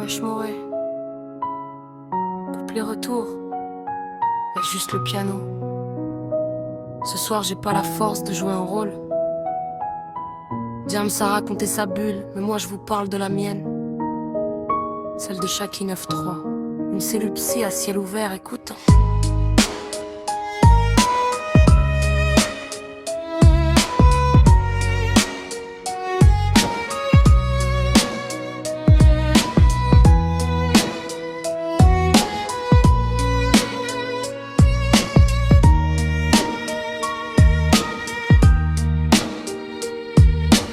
Wesh Moré, coupe les retours, y'a juste le piano. Ce soir j'ai pas la force de jouer un rôle. Diams a raconté sa bulle, mais moi je vous parle de la mienne. Celle de Shaki 9-3, une cellule psy à ciel ouvert, écoute.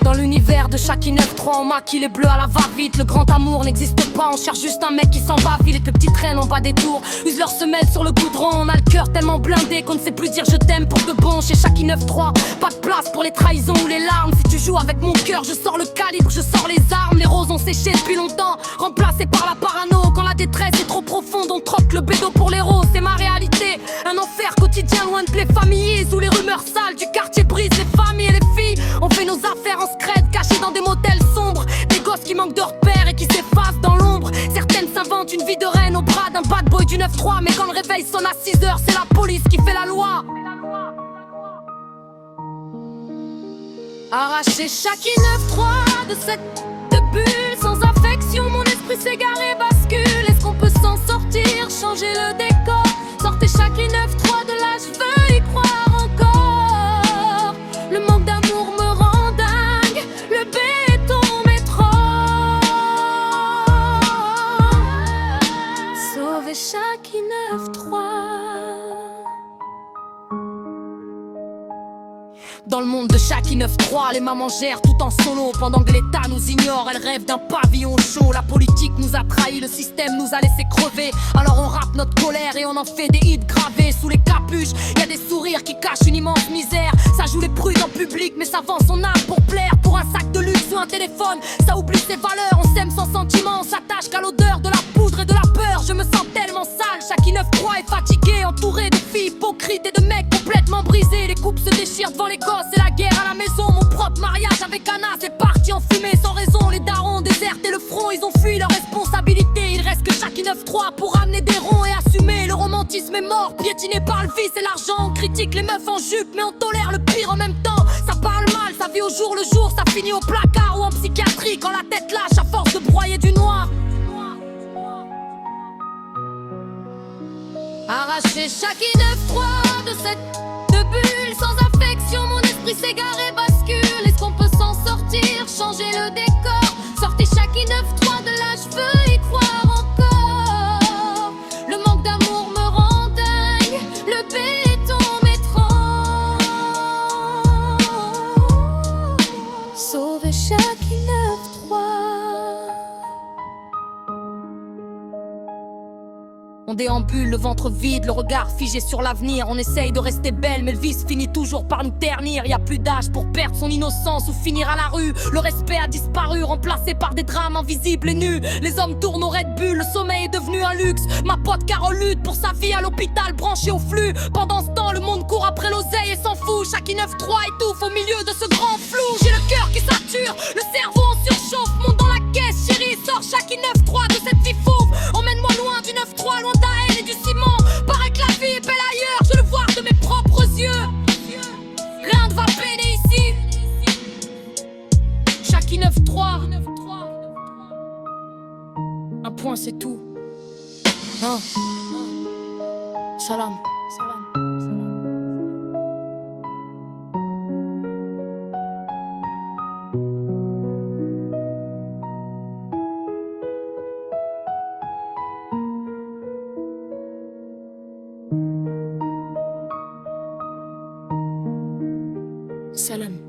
Dans l'univers de Shaki 9-3, on maquille les bleus à la va-vite. Le grand amour n'existe pas, on cherche juste un mec qui s'en va vite. Les petits traînent en bas des tours, usent leurs semelles sur le goudron. On a le cœur tellement blindé qu'on ne sait plus dire je t'aime pour de bon. Chez Shaki 9-3, pas de place pour les trahisons ou les larmes. Si tu joues avec mon cœur, je sors le calibre, je sors les armes. Les roses ont séché depuis longtemps, remplacées par la parano. Quand la détresse est trop profonde, on troque le bédo pour les roses. C'est ma réalité, un enfer quotidien loin de plaies familles. Où les rumeurs sales du quartier brisent les familles et les filles. On fait nos affaires en scred, cachés dans des motels sombres. Des gosses qui manquent de repères et qui s'effacent dans l'ombre. Certaines s'inventent une vie de reine au bras d'un bad boy du 9-3. Mais quand le réveil sonne à 6h, c'est la police qui fait la loi. Arracher Shaki 9-3 de cette bulle sans affection, mon esprit s'égaré bascule. Est-ce qu'on peut s'en sortir, changer le décor? Sortez Shaki 9-3 de là, je veux y croire encore. Le manque d'amour me rend dingue, le béton m'est trop. Sauvez Shaki 9-3. Dans le monde de Shaki 9-3, les mamans gèrent tout en solo. Pendant que l'État nous ignore, elles rêvent d'un pavillon chaud. La politique nous a trahis, le système nous a laissé crever. Alors on rappe notre colère et on en fait des hits gravés. Sous les capuches, y a des sourires qui cachent une immense misère. Ça joue les prudes en public, mais ça vend son âme pour plaire. Pour un sac de luxe ou un téléphone, ça oublie ses valeurs. On s'aime sans sentiment, on s'attache qu'à l'odeur de la poudre et de la peur. Je me sens tellement sale, Shaki 9-3 est fatigué, entouré de filles hypocrites et de mecs complètement brisés. Les couples se déchirent devant les gosses, c'est la guerre à la maison. Mon propre mariage avec Anna, c'est parti en fumée sans raison. Les darons désertent et le front, ils ont fui leur responsabilité. Il reste que Shaki 9-3 pour amener des ronds et assumer. Le romantisme est mort, piétiné par le vice et l'argent. On critique les meufs en jupe, mais on tolère le pire en même temps. Ça parle mal, ça vit au jour le jour, ça finit au placard ou en psychiatrie. Quand la tête lâche à force de broyer du noir. Arracher Shaki 9-3 de cette bulle sans affection, mon esprit s'égaré bascule. Est-ce qu'on peut s'en sortir, changer le décor? Sortez Shaki 9-3 de là, je veux y croire encore. Le manque d'amour me rend dingue, le béton m'est trop. Sauvez Shaki 9-3. On déambule, le ventre vide, le regard figé sur l'avenir. On essaye de rester belle, mais le vice finit toujours par nous ternir. Y a plus d'âge pour perdre son innocence ou finir à la rue. Le respect a disparu, remplacé par des drames invisibles et nus. Les hommes tournent au Red Bull, le sommeil est devenu un luxe. Ma pote Carole lutte pour sa vie à l'hôpital, branchée au flux. Pendant ce temps, le monde court après l'oseille et s'en fout. Shaki 9-3 étouffe au milieu de ce grand flou. J'ai le cœur qui sature, le cerveau en surchauffe. Monte dans la caisse, chérie, sors Shaki 9-3 de cette vie fauve. Emmène-moi loin du 9-3, loin de ta haine et du ciment. Paraît que la vie est belle ailleurs, je le vois de mes propres yeux. Rien ne va peiner ici. Shaki 9-3. Un point c'est tout. Hein. Salam. Salam.